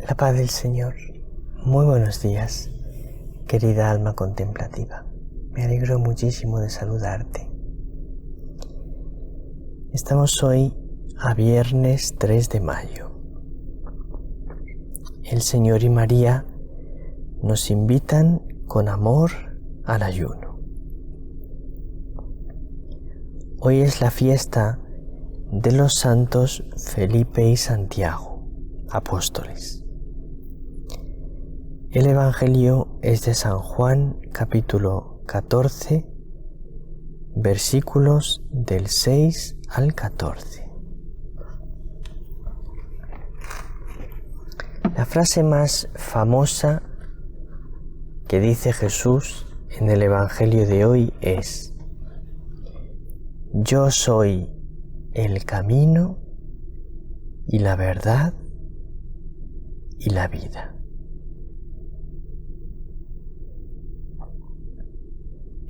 La paz del Señor. Muy buenos días, querida alma contemplativa. Me alegro muchísimo de saludarte. Estamos hoy a viernes 3 de mayo. El Señor y María nos invitan con amor al ayuno. Hoy es la fiesta de los santos Felipe y Santiago, apóstoles. El Evangelio es de San Juan, capítulo 14, versículos del 6 al 14. La frase más famosa que dice Jesús en el Evangelio de hoy es: yo soy el camino y la verdad y la vida.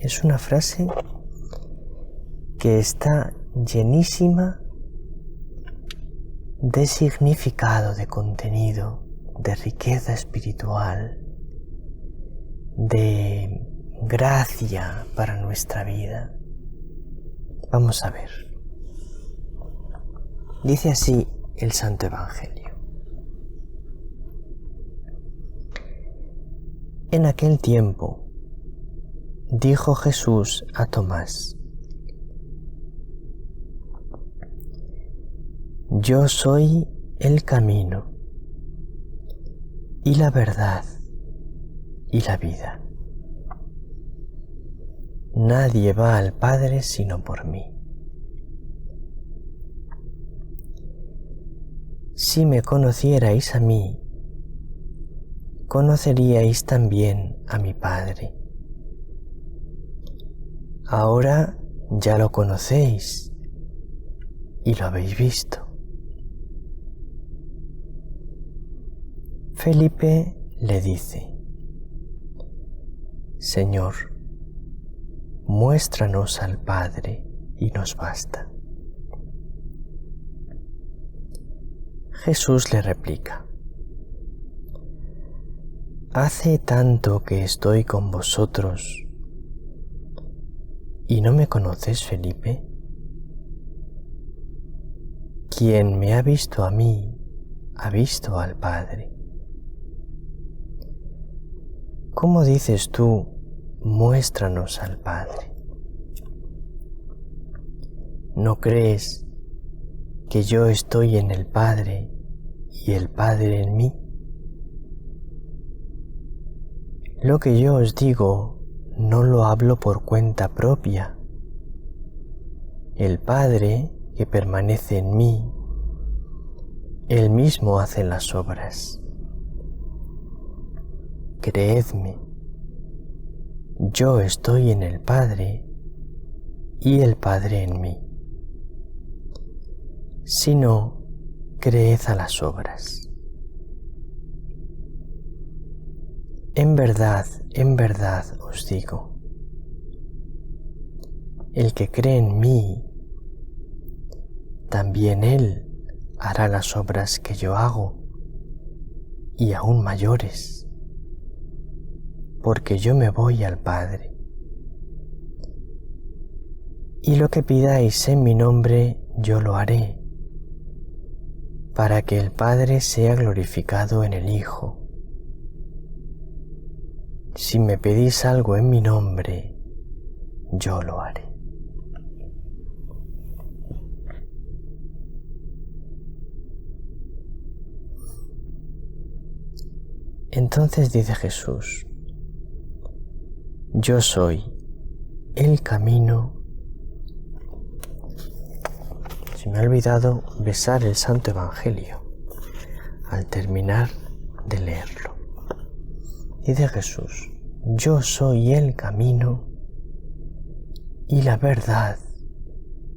Es una frase que está llenísima de significado, de contenido, de riqueza espiritual, de gracia para nuestra vida. Vamos a ver. Dice así el Santo Evangelio. En aquel tiempo dijo Jesús a Tomás: yo soy el camino y la verdad y la vida. Nadie va al Padre sino por mí. Si me conocierais a mí, conoceríais también a mi Padre. Ahora ya lo conocéis y lo habéis visto. Felipe le dice: Señor, muéstranos al Padre y nos basta. Jesús le replica: hace tanto que estoy con vosotros y no me conoces, Felipe. Quien me ha visto a mí, ha visto al Padre. ¿Cómo dices tú, muéstranos al Padre? ¿No crees que yo estoy en el Padre y el Padre en mí? Lo que yo os digo no lo hablo por cuenta propia. El Padre que permanece en mí, Él mismo hace las obras. Creedme, yo estoy en el Padre y el Padre en mí. Si no, creed a las obras. En verdad os digo, el que cree en mí, también él hará las obras que yo hago, y aún mayores, porque yo me voy al Padre. Y lo que pidáis en mi nombre, yo lo haré, para que el Padre sea glorificado en el Hijo. Si me pedís algo en mi nombre, yo lo haré. Entonces dice Jesús: yo soy el camino. Se me ha olvidado besar el Santo Evangelio al terminar de leerlo. Dice Jesús: yo soy el camino y la verdad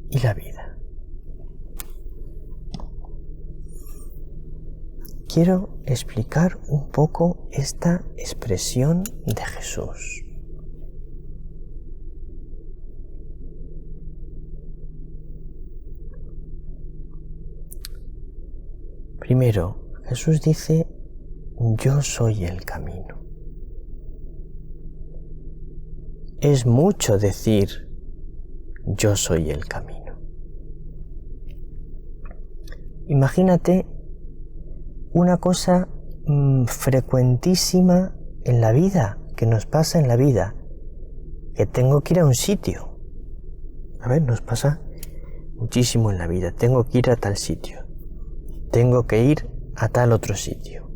y la vida. Quiero explicar un poco esta expresión de Jesús. Primero, Jesús dice yo soy el camino. Es mucho decir, yo soy el camino. Imagínate una cosa frecuentísima en la vida, que nos pasa en la vida, que tengo que ir a un sitio. A ver, nos pasa muchísimo en la vida. Tengo que ir a tal sitio. Tengo que ir a tal otro sitio.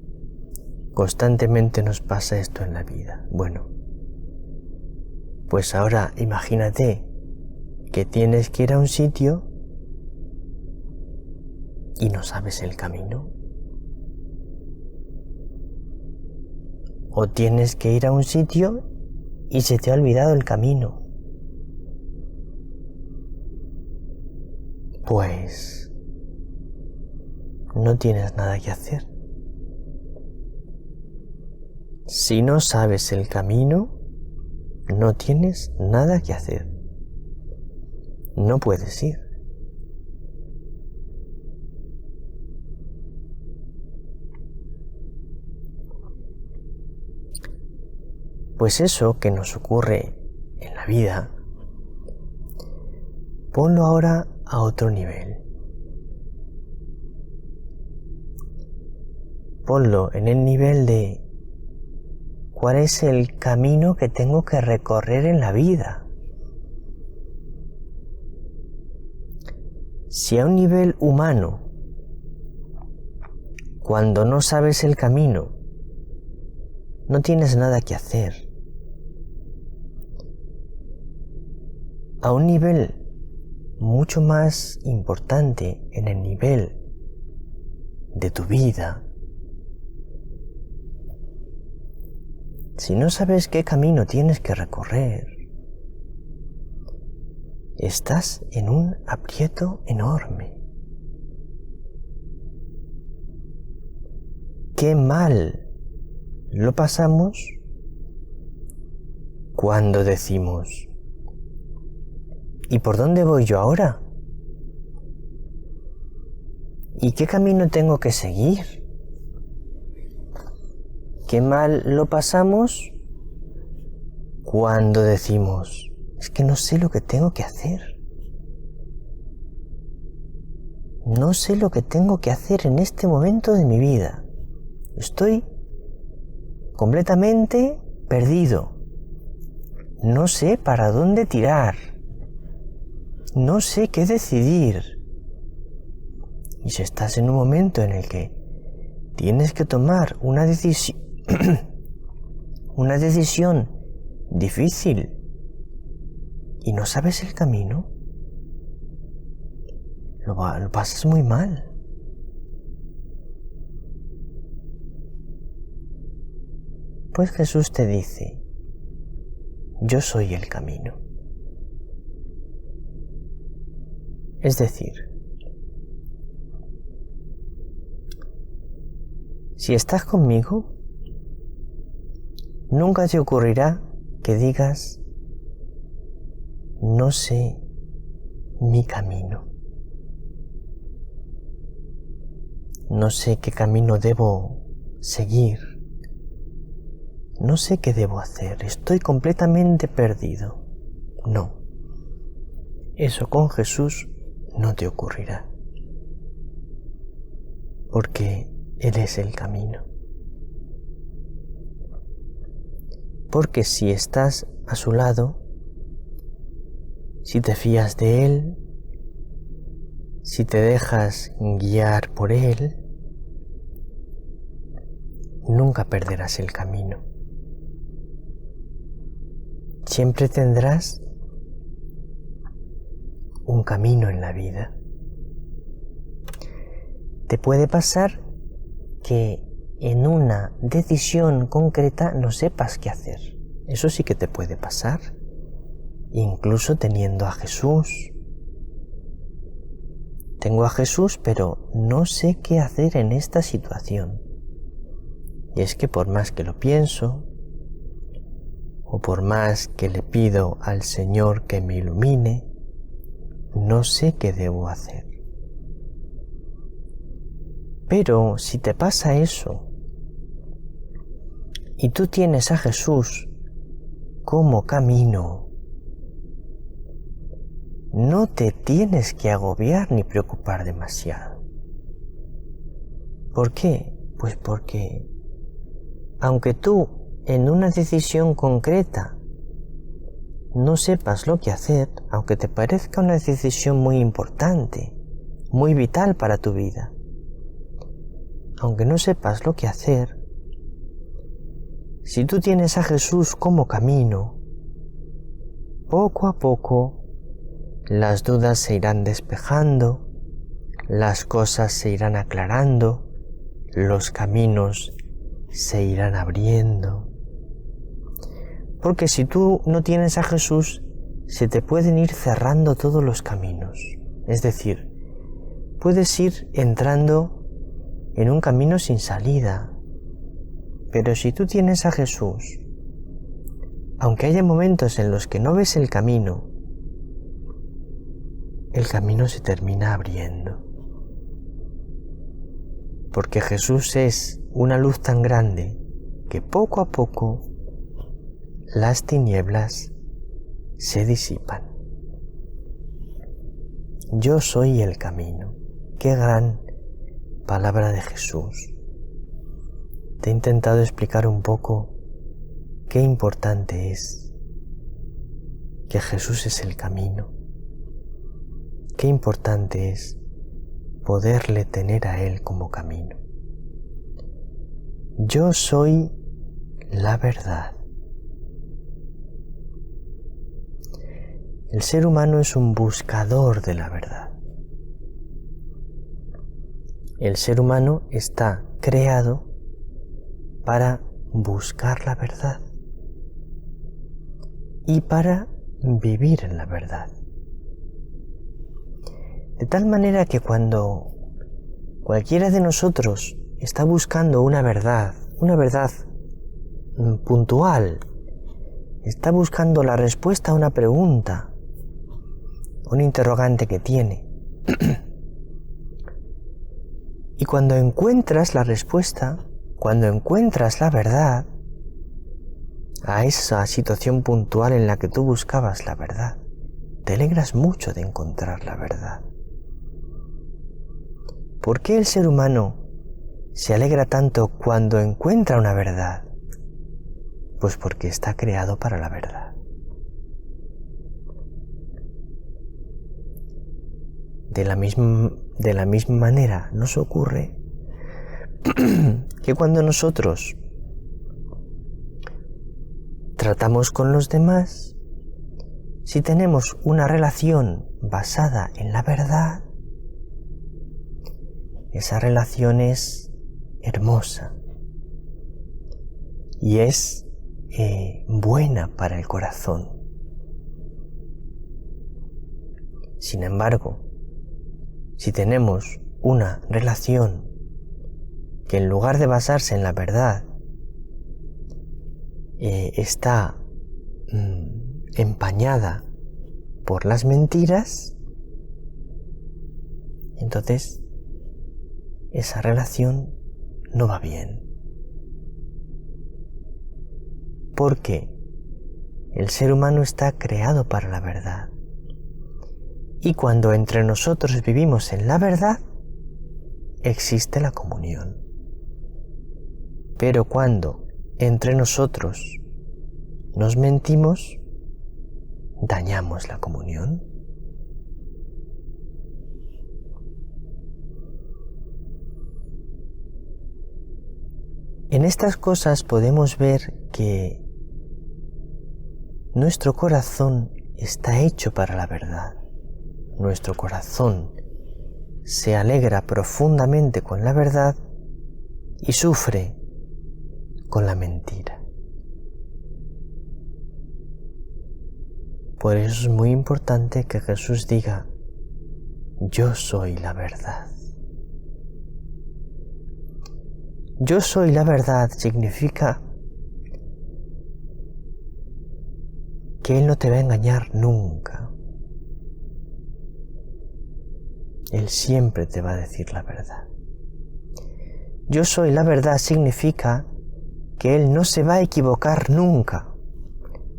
Constantemente nos pasa esto en la vida. Bueno, pues ahora imagínate que tienes que ir a un sitio y no sabes el camino. O tienes que ir a un sitio y se te ha olvidado el camino. Pues no tienes nada que hacer. Si no sabes el camino, no tienes nada que hacer. No puedes ir. Pues eso que nos ocurre en la vida, ponlo ahora a otro nivel. Ponlo en el nivel de ¿cuál es el camino que tengo que recorrer en la vida? Si a un nivel humano, cuando no sabes el camino, no tienes nada que hacer, a un nivel mucho más importante, en el nivel de tu vida, si no sabes qué camino tienes que recorrer, estás en un aprieto enorme. Qué mal lo pasamos cuando decimos, ¿y por dónde voy yo ahora? ¿Y qué camino tengo que seguir? Qué mal lo pasamos cuando decimos, es que no sé lo que tengo que hacer. No sé lo que tengo que hacer en este momento de mi vida. Estoy completamente perdido. No sé para dónde tirar. No sé qué decidir. Y si estás en un momento en el que tienes que tomar una decisión difícil y no sabes el camino, lo pasas muy mal. Pues Jesús te dice, yo soy el camino. Es decir, si estás conmigo, nunca te ocurrirá que digas, no sé mi camino. No sé qué camino debo seguir. No sé qué debo hacer. Estoy completamente perdido. No. Eso con Jesús no te ocurrirá. Porque Él es el camino. Porque si estás a su lado, si te fías de Él, si te dejas guiar por Él, nunca perderás el camino. Siempre tendrás un camino en la vida. Te puede pasar que en una decisión concreta no sepas qué hacer. Eso sí que te puede pasar, incluso teniendo a Jesús. Tengo a Jesús, pero no sé qué hacer en esta situación. Y es que por más que lo pienso, o por más que le pido al Señor que me ilumine, no sé qué debo hacer. Pero si te pasa eso, y tú tienes a Jesús como camino, no te tienes que agobiar ni preocupar demasiado. ¿Por qué? Pues porque aunque tú en una decisión concreta no sepas lo que hacer, aunque te parezca una decisión muy importante, muy vital para tu vida, aunque no sepas lo que hacer, si tú tienes a Jesús como camino, poco a poco las dudas se irán despejando, las cosas se irán aclarando, los caminos se irán abriendo. Porque si tú no tienes a Jesús, se te pueden ir cerrando todos los caminos. Es decir, puedes ir entrando en un camino sin salida. Pero si tú tienes a Jesús, aunque haya momentos en los que no ves el camino se termina abriendo. Porque Jesús es una luz tan grande que poco a poco las tinieblas se disipan. Yo soy el camino. Qué gran palabra de Jesús. Te he intentado explicar un poco qué importante es que Jesús es el camino. Qué importante es poderle tener a Él como camino. Yo soy la verdad. El ser humano es un buscador de la verdad. El ser humano está creado para buscar la verdad y para vivir en la verdad. De tal manera que cuando cualquiera de nosotros está buscando una verdad puntual, está buscando la respuesta a una pregunta, un interrogante que tiene, y cuando encuentras la respuesta, cuando encuentras la verdad a esa situación puntual en la que tú buscabas la verdad, te alegras mucho de encontrar la verdad. ¿Por qué el ser humano se alegra tanto cuando encuentra una verdad? Pues porque está creado para la verdad. De la misma manera nos ocurre que cuando nosotros tratamos con los demás, si tenemos una relación basada en la verdad, esa relación es hermosa y es buena para el corazón. Sin embargo, si tenemos una relación que en lugar de basarse en la verdad está empañada por las mentiras, entonces esa relación no va bien. Porque el ser humano está creado para la verdad. Y cuando entre nosotros vivimos en la verdad, existe la comunión. Pero cuando entre nosotros nos mentimos, dañamos la comunión. En estas cosas podemos ver que nuestro corazón está hecho para la verdad. Nuestro corazón se alegra profundamente con la verdad y sufre con la mentira. Por eso es muy importante que Jesús diga: yo soy la verdad. Yo soy la verdad significa que Él no te va a engañar nunca. Él siempre te va a decir la verdad. Yo soy la verdad significa que Él no se va a equivocar nunca.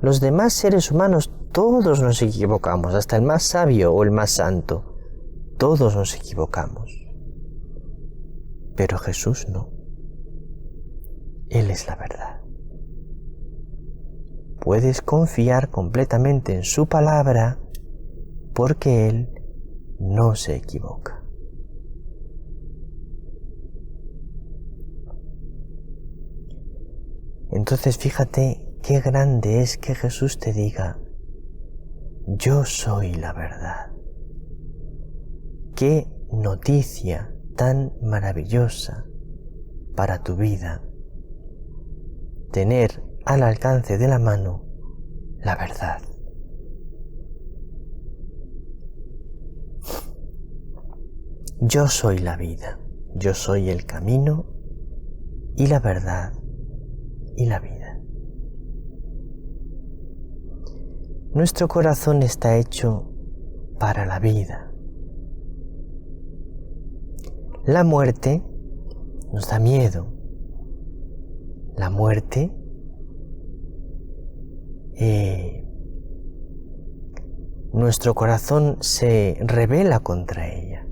Los demás seres humanos, todos nos equivocamos, hasta el más sabio o el más santo, todos nos equivocamos. Pero Jesús no. Él es la verdad. Puedes confiar completamente en su palabra porque Él no se equivoca. Entonces fíjate qué grande es que Jesús te diga, yo soy la verdad. Qué noticia tan maravillosa para tu vida, tener al alcance de la mano la verdad. Yo soy la vida, yo soy el camino y la verdad y la vida. Nuestro corazón está hecho para la vida. La muerte nos da miedo. La muerte nuestro corazón se rebela contra ella.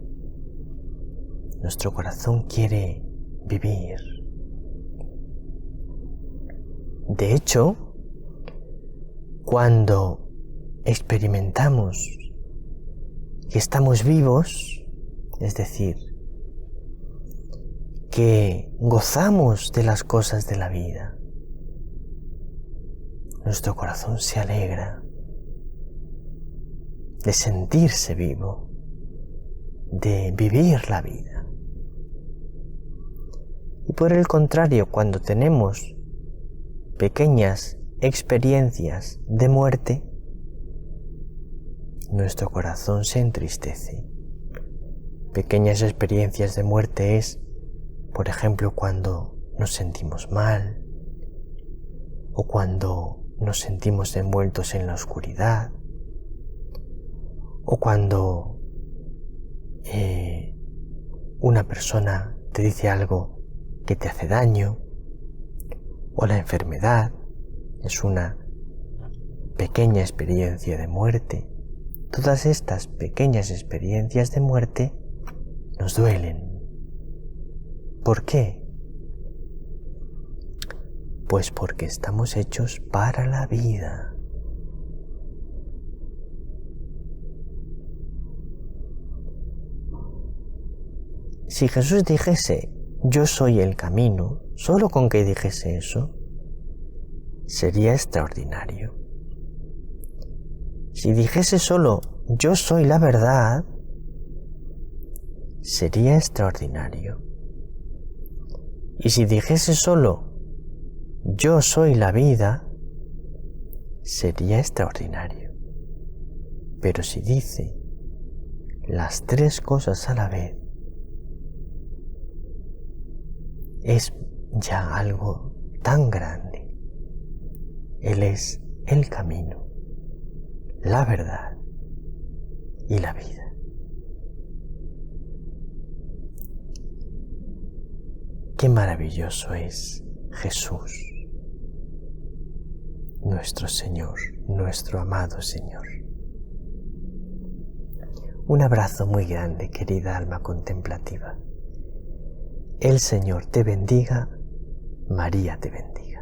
Nuestro corazón quiere vivir. De hecho, cuando experimentamos que estamos vivos, es decir, que gozamos de las cosas de la vida, nuestro corazón se alegra de sentirse vivo, de vivir la vida. Y por el contrario, cuando tenemos pequeñas experiencias de muerte, nuestro corazón se entristece. Pequeñas experiencias de muerte es, por ejemplo, cuando nos sentimos mal o cuando nos sentimos envueltos en la oscuridad o cuando una persona te dice algo que te hace daño, o la enfermedad es una pequeña experiencia de muerte. Todas estas pequeñas experiencias de muerte nos duelen. ¿Por qué? Pues porque estamos hechos para la vida. Si Jesús dijese, yo soy el camino, solo con que dijese eso, sería extraordinario. Si dijese solo, yo soy la verdad, sería extraordinario. Y si dijese solo, yo soy la vida, sería extraordinario. Pero si dice las tres cosas a la vez, es ya algo tan grande. Él es el camino, la verdad y la vida. Qué maravilloso es Jesús, nuestro Señor, nuestro amado Señor. Un abrazo muy grande, querida alma contemplativa. El Señor te bendiga, María te bendiga.